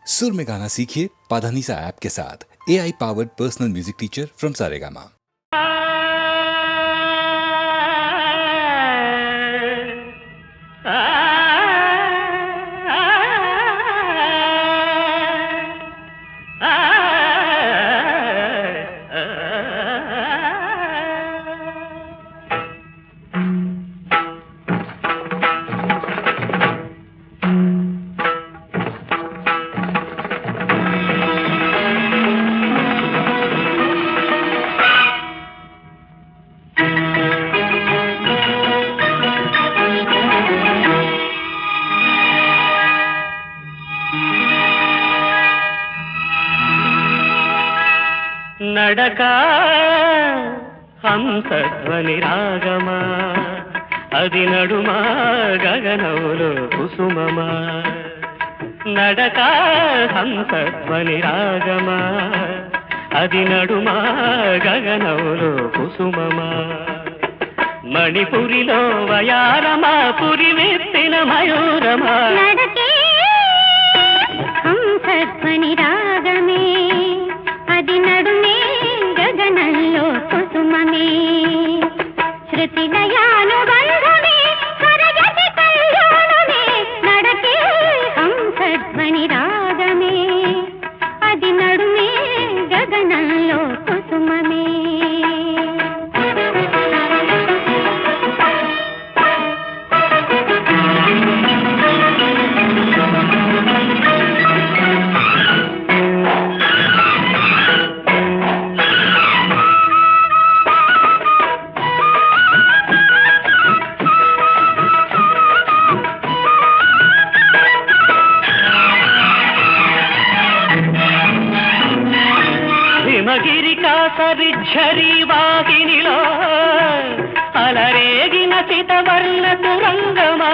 सुर में गाना सीखिए पाधानीसा ऐप के साथ। AI powered personal music teacher from Saregama. నడక హంసధ్వని రాగమా అది నడుమా గగనములో కుసుమమా నడక హంసధ్వని రాగమా అది నడుమా గగనములో కుసుమమా మణిపురిలో వయారమా పురివెత్తిన మయూరమా నడకే హంసధ్వని రాగమే అది నడుమే గగనంలో కుసుమమే శృతి లయానుబంధమే స్వరగతి కళ్యాణమే నడకే హంసధ్వని రాగమే అది నడుమే గగనంలో కుసుమమే హిమగిరికాసరిఝరీ వాహినిలో అలరేగిన చితవర్ణ తురంగమా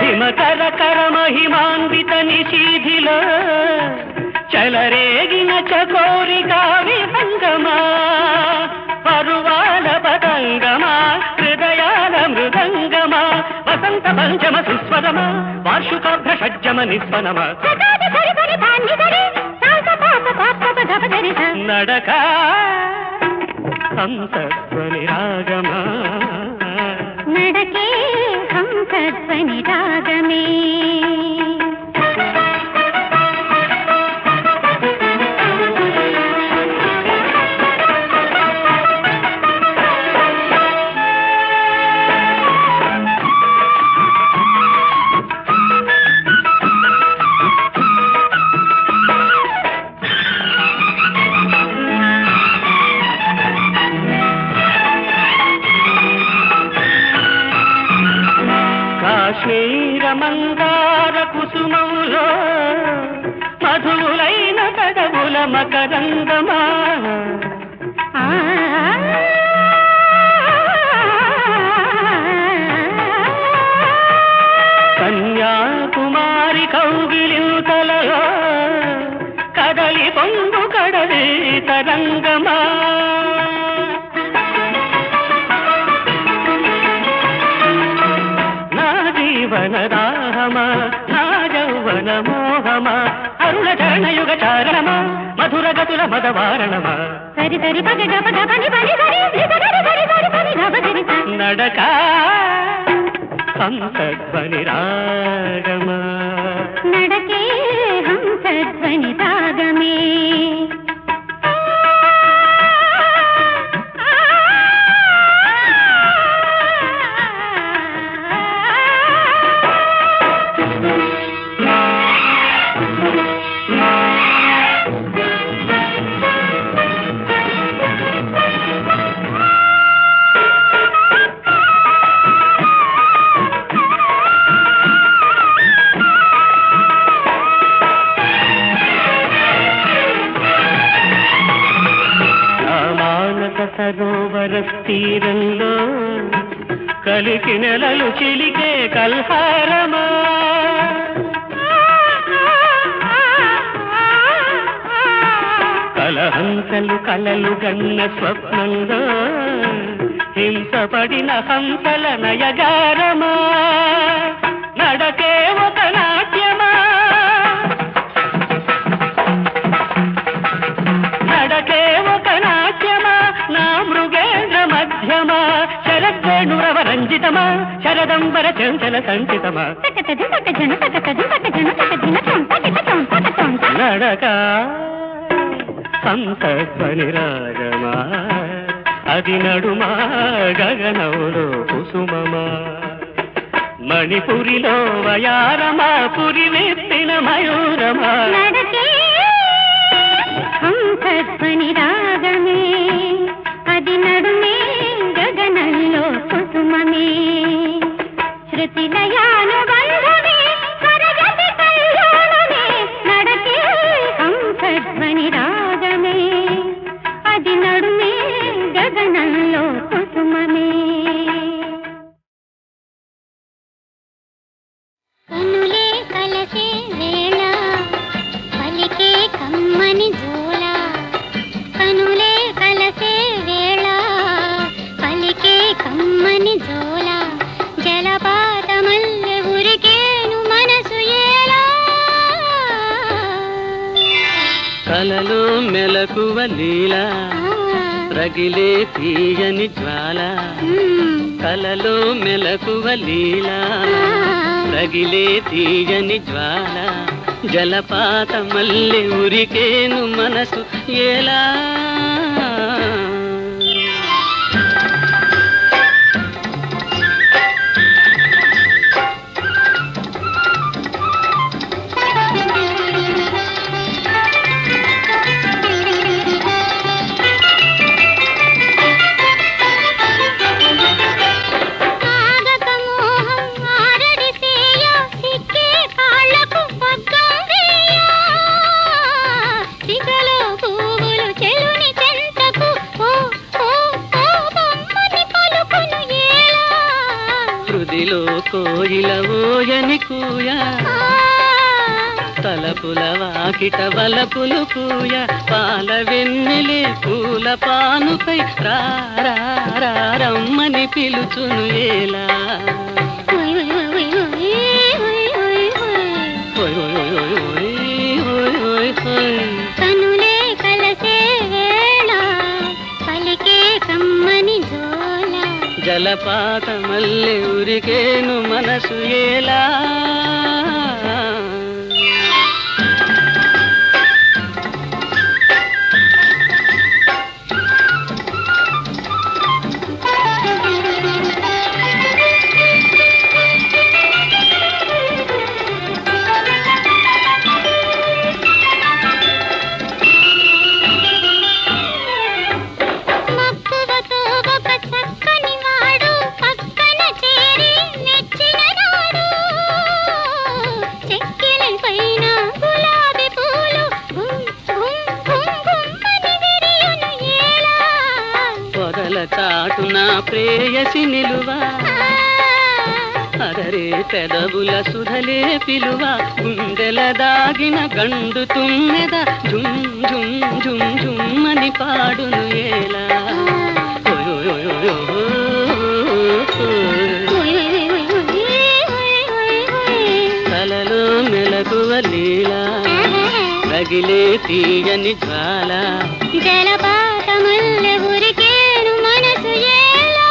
హిమకరకర మహిమాన్విత నిశీధిలో చలరేగిన చకోరికా విహంగమా పరువాల పతంగమా హృదయాల మృదంగమా వసంత పంచమ సుస్వరమా వార్షికాభ్ర షడ్జమ నిస్వనమా నడక హంసధ్వని రాగమా నడకే హంసధ్వని రాగమే కాశ్మీర మందార కుసుమములో మధువులైన కడవుల మకరంగమా కన్యాకుమారి కౌగిలింతలలో కదలి పొంగు కడలి తరంగమా జీవనదాహమా నా యౌవన మోహమా అరుణ చరణయుగ చారణమా మధుర గతుల మదవారణమా సరి సరి పగ గప గపని పని సరి సరి సరి సరి పని గప సరి నడక హంసధ్వని రాగమా నడకే హంసధ్వని రాగమే సరోవర తీరంలో కలికి నెలలు చిలికే కల్హారమా కలహంసలు కలలు గన్న స్వప్నంలో హింసపడిన హంసల నయగారమా సంగీతమా శరదంబర చంచల సంచితమా తకతది తకజన తకతది తకజన తకదిన తొంతకిట తొంతక నడక సంతధ్వని రాగమా అది నడుమా గగనములో కుసుమమా మణిపురిలో వయారమా పురి వెత్తిన మయూరమా నడకే హంసధ్వని రాగమే అది నడుమే గగనంలో కుసుమమే శృతి లయానుబంధమే స్వరగతి కళ్యాణమే నడకే హంసధ్వని రాగమే అది నడుమే గగనంలో కుసుమమే కనులే కలసే వేళ పలికే కమ్మని జోల కనులే కలసే వేళ పలికే కమ్మని జోల జలపాతమల్లె ఉరికేను మనసు ఏలా కలలో మెలకువ లీలా రగిలే తీయని జ్వాల కలలో మెలకువ లీలా రగిలే తీయని జ్వాల జలపాత మల్లె ఉరికేను మనసు ఎలా కోయిల ఓయని కూయ తలపుల వాకిట వలపులు కూయ పాల వెన్నెలే పూల పానుపై రమ్మని పిలుచును ఏలా కనులే కలసే వేళ పలికే కమ్మని జోల జలపాత మల్లె ఉరికేను మనసు ఎలా చాటున ప్రేయసి నిలువ అదరే పెదవుల సుధలే పిలువ గుండెల దాగిన గండు తుమ్మెద జుమ్ జుమ్ జుమ్ జుమ్మని పాడును ఏలా కలలో మెలకువ లీలా రగిలే తీయని జ్వాల జలపాతమల్లె ఉరికేను మనసు ఎలా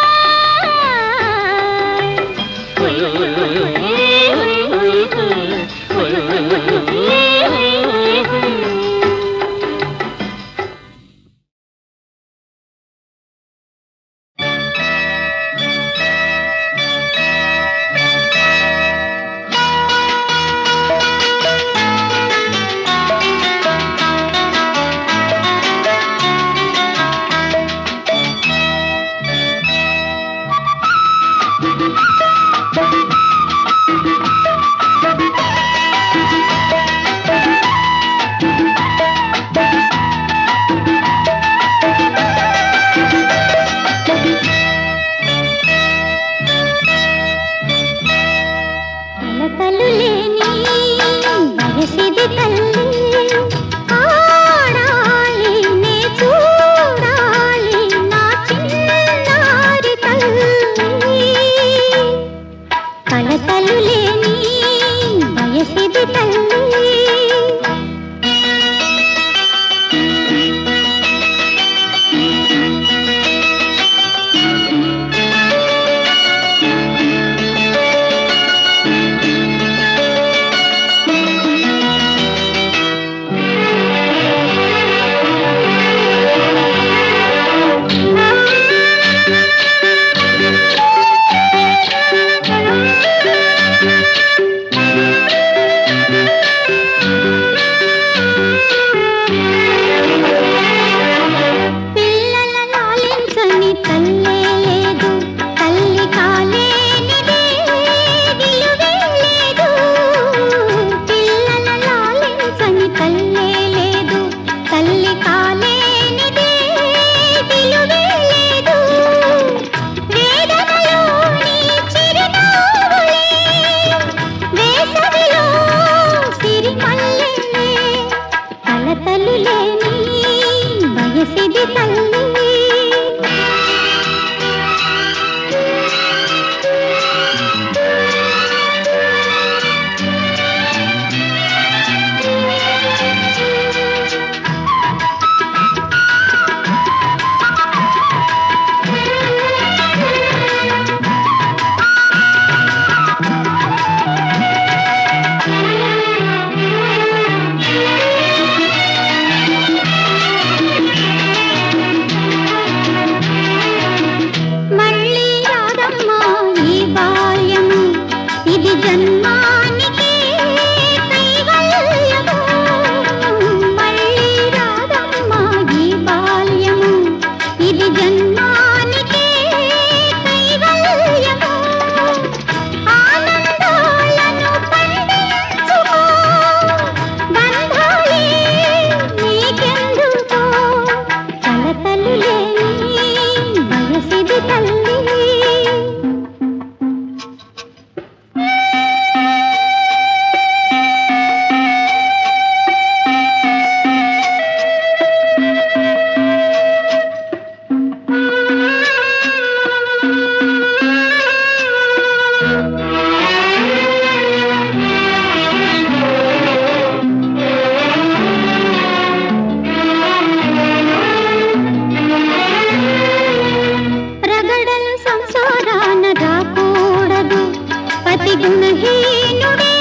గుణహీనుడే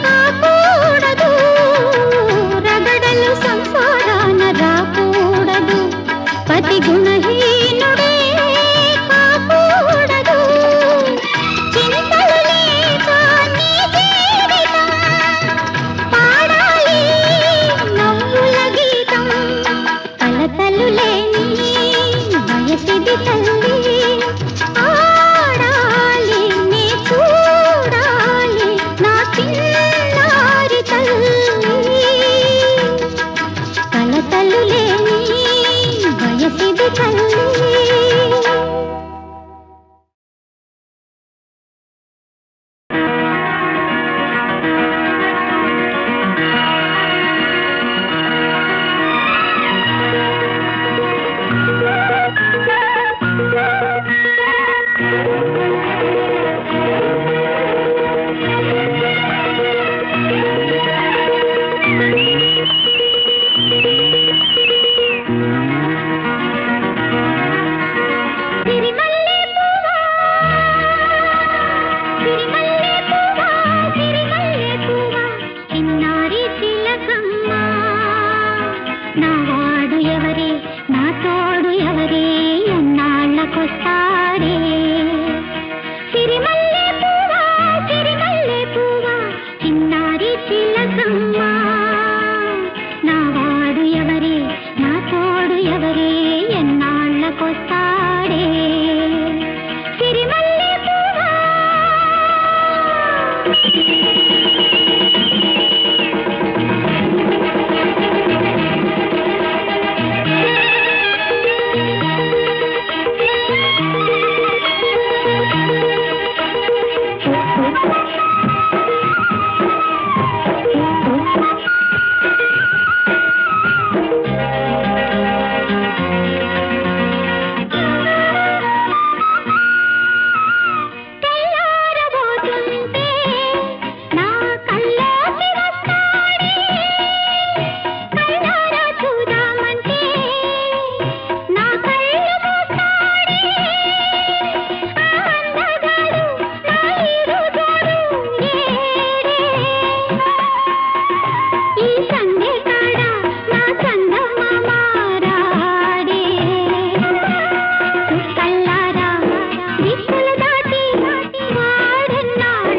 కాకూడదు, రగడలు సంసారాన రాకూడదు. పతి గుణహీనుడే కాకూడదు, చింతలు లేక నీ జీవితం పాడాలి నవ్వుల గీతం. కలతలు లేని వయసిది తల్లి, ఆడాలి నీ చూడాలి నా చిన్నారి తల్లి. కలతలు లేని వయసిది తల్లి. చిన్నారి తిలకమ్మ, నా వాడు ఎవరే, నా తోడు ఎవరే, ఎన్నాళ్ళకొస్తాడే. సిరిమల్లె పువ్వా, సిరిమల్లె పువ్వా, చిన్నారి తిలకమ్మ, నా వాడు ఎవరే, నా తోడు ఎవరే, ఎన్నాళ్ళకొస్తాడే. సిరిమల్లె పువ్వా. తెల్లారబోతుంటే నా కల్లోకి వస్తాడే, కళ్ళారా చూద్దామంటే నా కళ్ళు మూస్తాడే. ఆ అందగాడు నా ఈడు తోడు ఏడే, ఈ సంధ్య కాడ నా చందమామ రాడే. కల్లారా దిక్కులు దాటి వాడెన్నాళ్ళకొస్తాడే.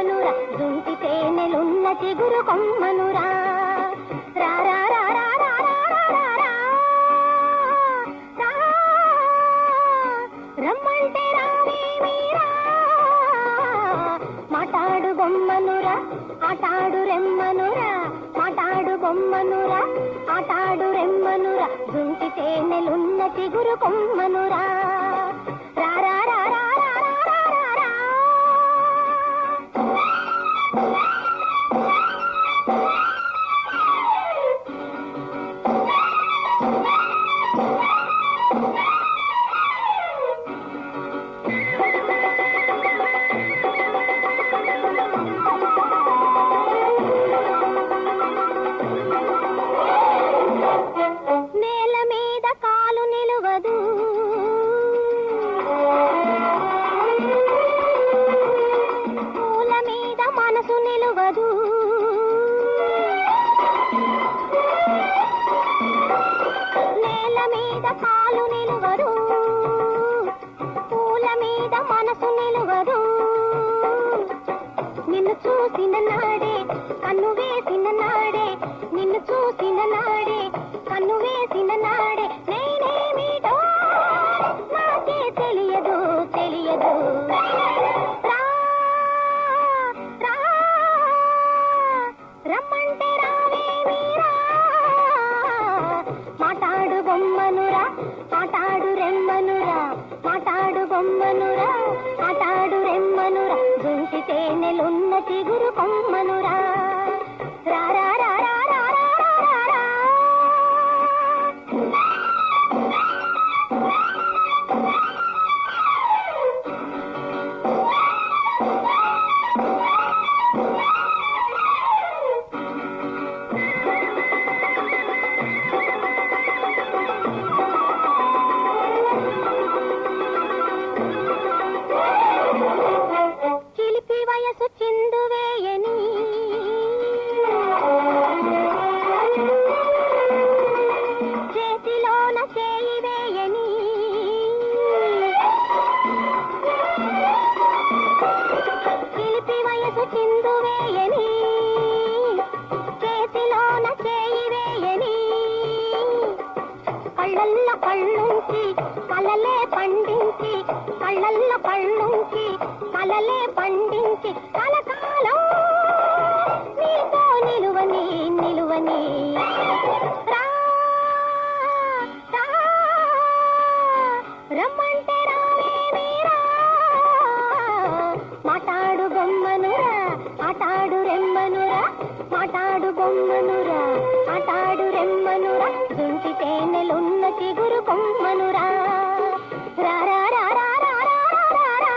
కొమ్మనురా దుంటి తేనెలున్న చిగురు కొమ్మనురా రా రా రా రా రా రా రా రా రా రమ్మంటే రావేమీరా మాటాడు బొమ్మనురా ఆటాడు రెమ్మనురా మాటాడు బొమ్మనురా ఆటాడు రెమ్మనురా దుంటి తేనెలున్న చిగురు కొమ్మనురా రా రా రా రా రా రా రా రా నేల మీద కాలు నిలువదు పూల మీద మనసు నిలువదు నేల మీద కాలు నిలువదు పూల మీద మనసు నిలువదు నిన్ను చూసిన నాడే కన్ను వేసిన నాడే నిన్ను చూసిన నాడే కన్ను వేసిన నాడే నేనేమిటో నాకే తెలియదు తెలియదు రా రా రమ్మంటే రావేమీరా మాటాడు బొమ్మనురా ఆటాడు రెమ్మనురా మాటాడు బొమ్మనురా ఆటాడు రెమ్మనురా దుంటి తేనెలున్న చిగురు కొమ్మనురా రా రా రా రా రా రా రా రా చిలిపి వయసు చిందు వేయని చేతిలోన చేయి వేయని చిలిపి వయసు చిందు వేయని చేతిలోన చేయి వేయని కళ్ళల్లో కళ్ళుంచి కలలే పండించి కళ్ళల్లో కళ్ళుంచి కలలే పండించి కలకాలం నీతో నిలువని నిలువని రా రా రమ్మంటే రావేమీరా మాటాడు బొమ్మనురా ఆటాడు రెమ్మనురా మాటాడు బొమ్మనురా ఆటాడు రెమ్మనురా దుంటి తేనెలున్న చిగురు కొమ్మనురా రా రా రా రా రా రా రా రా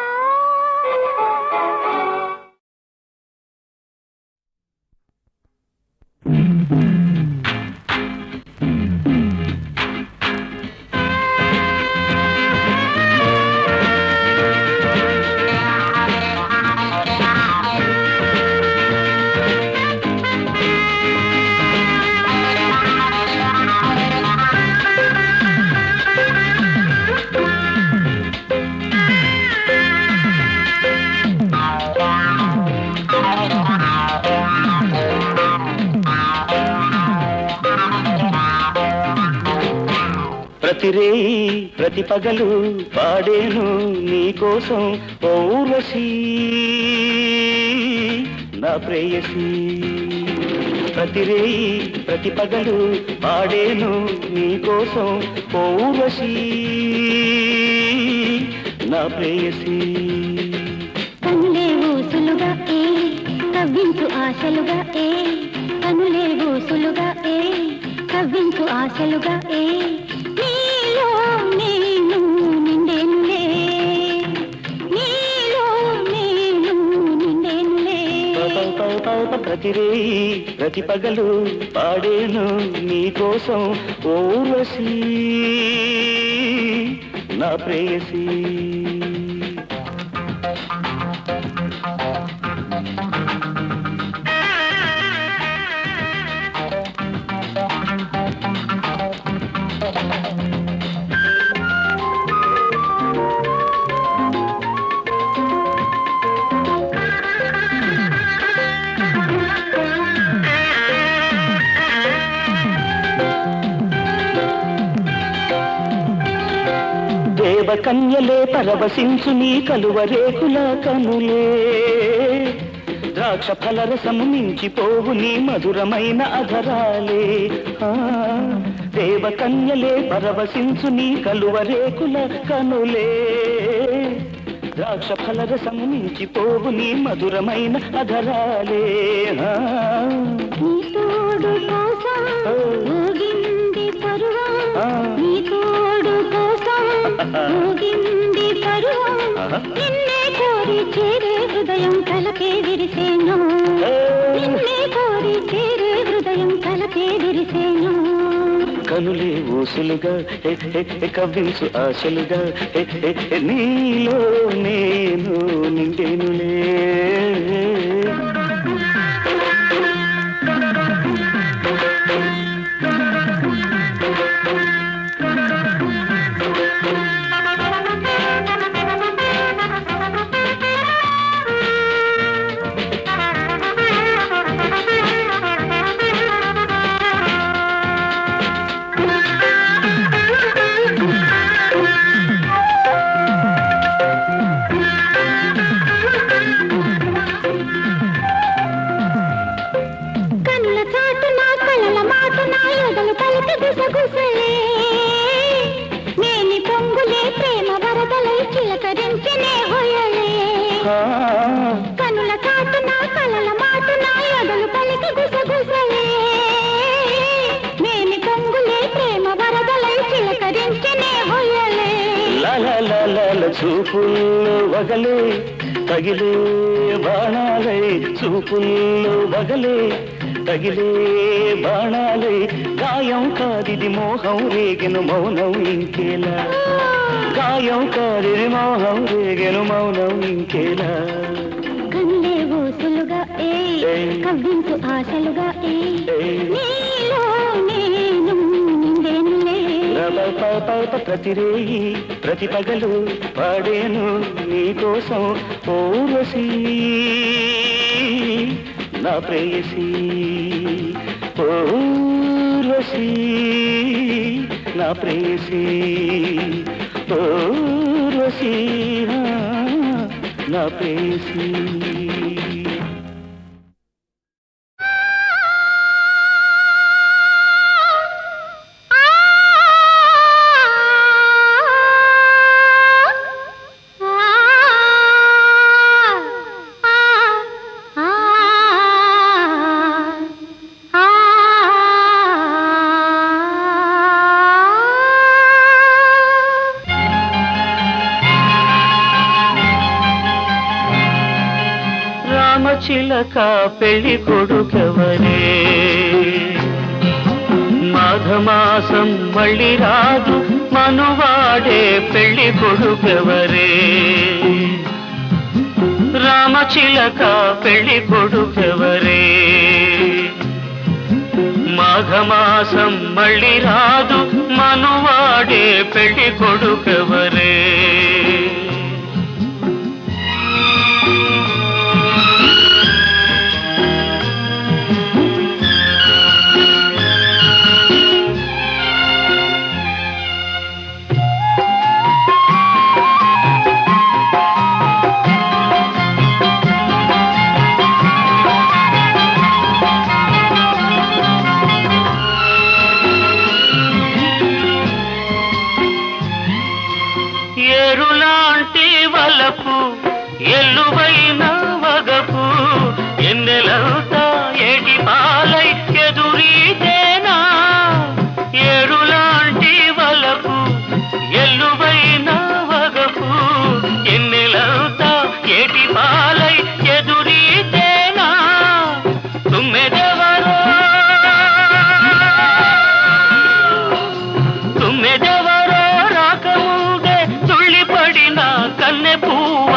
ప్రతి రేయి ప్రతి పగలు పాడేను నీకోసం ఓ ఊర్వశి నా ప్రేయసి ప్రతి రేయి ప్రతి పగలు పాడేను నీకోసం ఓ ఊర్వశి నా ప్రేయసి కనులే ఊసులుగా కవ్వించు ఆశలుగా కనులే ఊసులుగా కవ్వించు ఆశలుగా నీలో నేను నిండేనులే నీలో నేను నిండేనులే ప్రతి రేయి ప్రతి పగలు పాడేను నీకోసం ఓ ఊర్వశి నా ప్రేయసి కన్యలే పరవశించు నీ కలువరేకుల కనులే ద్రాక్ష ఫలరసము మించిపోవు నీ మధురమైన అధరాలే దేవ కన్యలే పరవశించు నీ కలువరేకుల కనులే ద్రాక్ష ఫలరసము మించిపోవు నీ మధురమైన అధరాలే నీ తోడు కోసం ఊగింది పరువం నీ తోడు కోసం ఊగింది పరువం నిన్నే కోరి చేరే హృదయం కలకే విరిసేను నిన్నే కోరి చేరే హృదయం కలకే విరిసేను కనులే ఊసులుగా కవ్వించు ఆశలుగా నీలో నేను నిండేనులే నేని పొంగులే ప్రేమ వరదలై చిలకరించనే హోయలే కనుల చాటున కలల మాటున ఎదలు పలికి గుసగుసలే నేని పొంగులే ప్రేమ వరదలై చిలకరించనే హోయలే లల చూపుల్లో వగలే తగిలే బాణాలై చూపుల్లో వగలే తగిలే బాణాలై గాయం కాదిది మోహం రేగెను మౌనం ఇంకేలా గాయం కాదిది మోహం రేగెను మౌనం ఇంకేలా కన్లే ఊసులుగా కవ్వించు ఆశలుగా నీలో నేను నిండేనులే ప్రతిరేయి ప్రతి పగలు పాడేను నీకోసం ఊర్వశీ నా ప్రేయసీ ఊర్వశీ నా ప్రేయసీ ఊర్వశీ నా ప్రేయసీ చిలక పెళ్లి కొడుకెవరే మాఘమాసం మళ్ళీ రాదు మనువాడే పెళ్లి కొడుకెవరే రామచిలక పెళ్లి కొడుకెవరే మాఘమాసం మళ్ళీ రాదు మనువాడే పెళ్లి కొడుకెవరే ఎల్లువైన వగపు ఎన్నెలంతా ఏటి పాలై ఎదురీదేనా ఏరులాంటి వలపు ఎల్లువైన వగపు ఎన్నెలంతా ఏటి పాలై ఎదురీదేనా తుమ్మెదెవరో రాకముందే తుళ్ళిపడిన కన్నె పువ్వ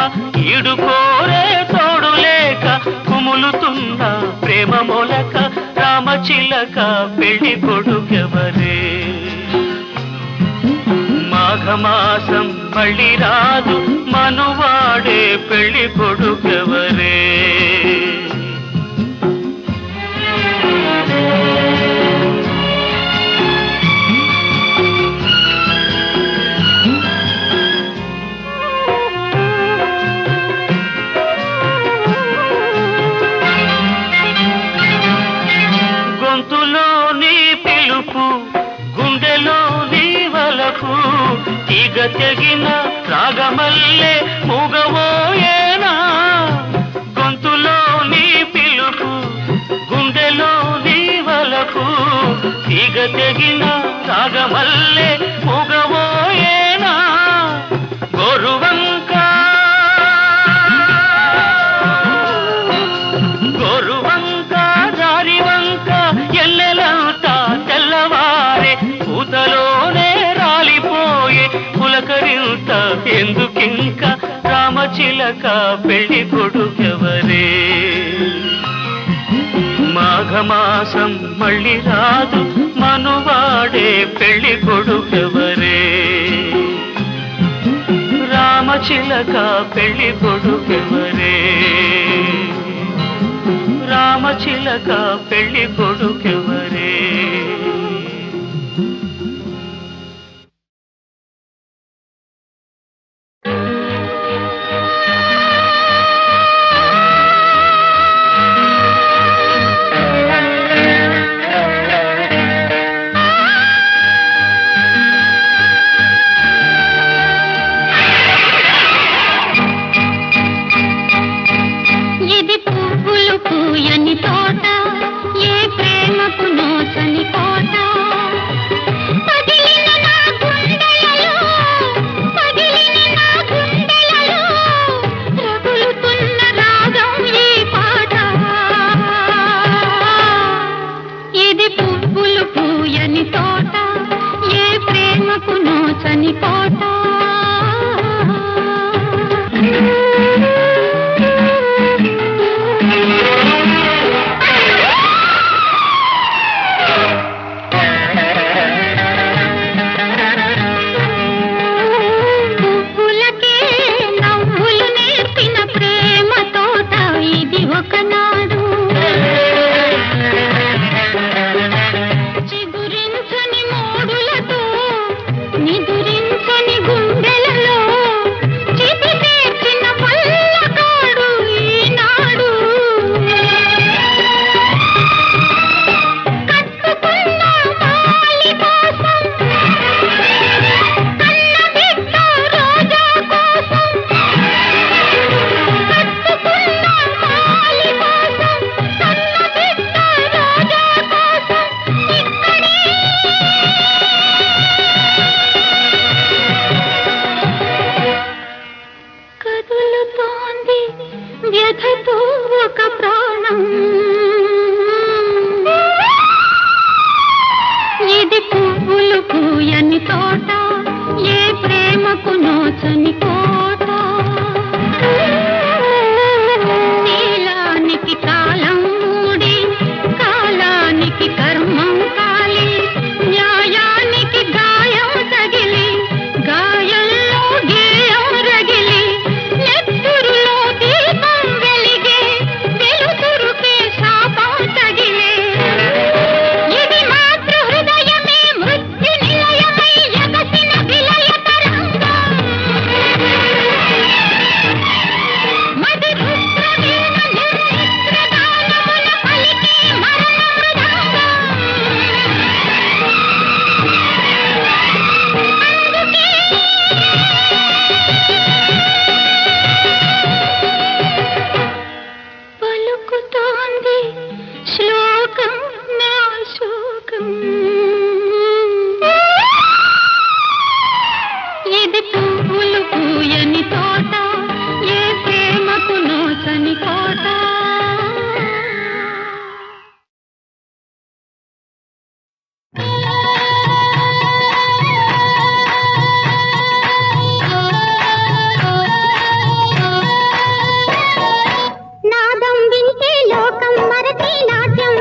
ఈడుకోరే తోడు లేక కుములుతున్న ప్రేమ మొలక రామచిలక పెళ్లి కొడుకెవరే మాఘమాసం మళ్ళీ రాదు మనువాడే పెళ్లి కొడుకెవరే తీగ తెగిన రాగమల్లే మూగవోయేనా గొంతులో నీ పిలుపు గుండెలో నీ వలపు తీగ తెగిన రాగమల్లే మూగవోయేనా గోరువంక గోరువంక దారివంక ఎల్లెలంతా తెల్లవారే పూతలోనే రాలిపోయే పులకరింత ఎందుకింక రామచిలక పెళ్లి కొడుకెవరే మాఘమాసం మళ్ళీ రాదు మనువాడే పెళ్లి కొడుకెవరే రామచిలక పెళ్లి కొడుకెవరే రామచిలక పెళ్లి కొడుకెవరే ఇది పువ్వులు పూయని తోట ఏ ప్రేమకు నోచని కోట పగిలిన నా గుండెలలో రగులుతున్న రాగం ఈ పాట ఇది పువ్వులు పూయని తోట ఏ ప్రేమకు నోచని కోట పువ్వులకే నవ్వులు నేర్పిన ప్రేమ తోట ఇది ఒకనాడు చిగురించని మోడులతో నిదురించని గుండెలలో చితి తెచ్చిన పల్లకాడు ఈనాడు కట్టుకున్న మాలి కోసం కన్న బిడ్డ రోజా కోసం కట్టుకున్న మాలి కోసం కన్న బిడ్డ రోజా కోసం ఇక్కడే కదులుతోంది వ్యధతో ఒక ప్రాణం ఇది పువ్వులు పూయని తోట ఏ ప్రేమకు నోచని కోట నీలానికి కాలం మూడి కాలానికి కర్మం కాలి న్యాయానికి గాయం తగిలి గాయంలో గేయం రగిలి నెత్తురులో దీపం వెలిగే వెలుతురుకే శాపం తగిలే ఇది మాతృ హృదయమే మృత్యు నిలయమై ఎగసిన విలయ తరంగం మది రుద్రవీణ నిర్మిత్ర గానమున పలికే మరణ మృదంగం పలుకుతోంది శ్లోకం నా శోకం ఇది పువ్వులు పూయని తోట ఏ ప్రేమకు నోచని కోట నాదం వింటే లోకం మరచి నాట్యం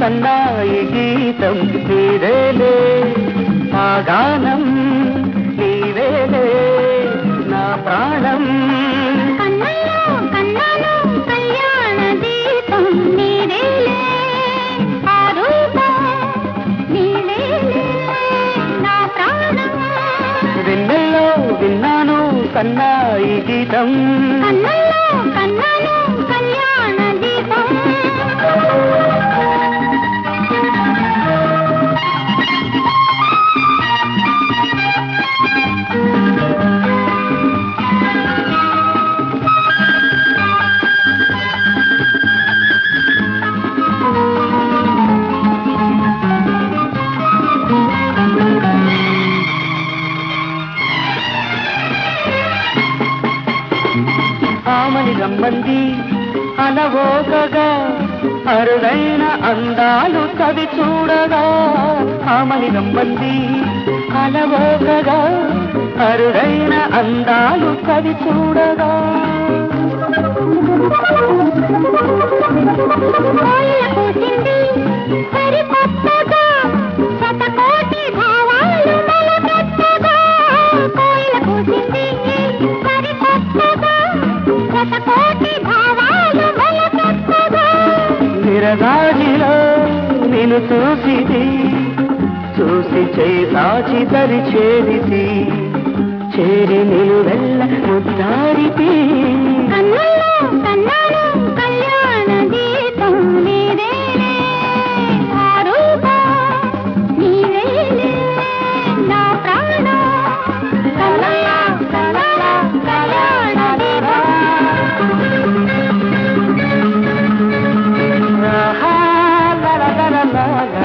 సన్నాయి గీతం నీవేలే ఆ గానం నీవేలే నా ప్రాణం కన్నయ్యో కన్నాను కళ్యాణ దీపం నీవేలే ఆ రూపం నీవేలే నా ప్రాణం వెన్నెల్లో విన్నాను సన్నాయి గీతం కన్నయ్యో కన్నాను కళ్యాణ దీపం ఆమని రమ్మంది అలవోకగా అరుదైన అందాలు కవి చూడగా ఆమని రమ్మంది అలవోకగా అరుదైన అందాలు కవి చూడగా కోయిల కూసింది సరికొత్తగా శతకోటి భావాలు మొలకెత్తగా కోయిల కూసింది సరికొత్తగా శతకోటి భావాలు మొలకెత్తగా విరగాజిలో నిన్ను చూసి చేయి సాచి దరి చేరితి చేరి నిలువెల్ల ముద్దారితి కన్నుల్లో కన్నాను కళ్యాణ దీపం నీవేలే ఆ రూపం నీవేలే నా ప్రాణం కన్నుల్లో కన్నాను కళ్యాణ దీపం ఆహా, లా, లా, లా, లా, లా, లా.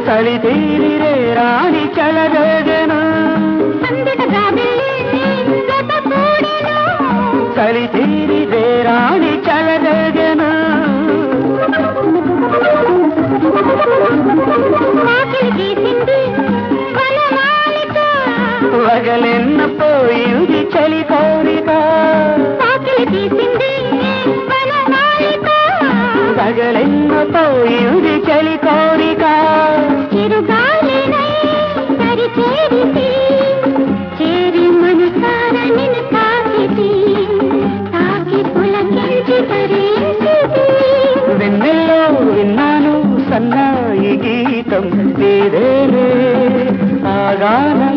చలి తీరిరే రాణి చలవేగను చలి తీరిరే రాణి చలవేగను వగలెన్న పోయింది చలి కోరిక వగలెన్న పోయింది చలి కోరిక చేరి మనసార నిన్ను తాకి పులకించి తరించితి వెన్నెల్లో విన్నాను సన్నాయి గీతం నీవేలే ఆ గానం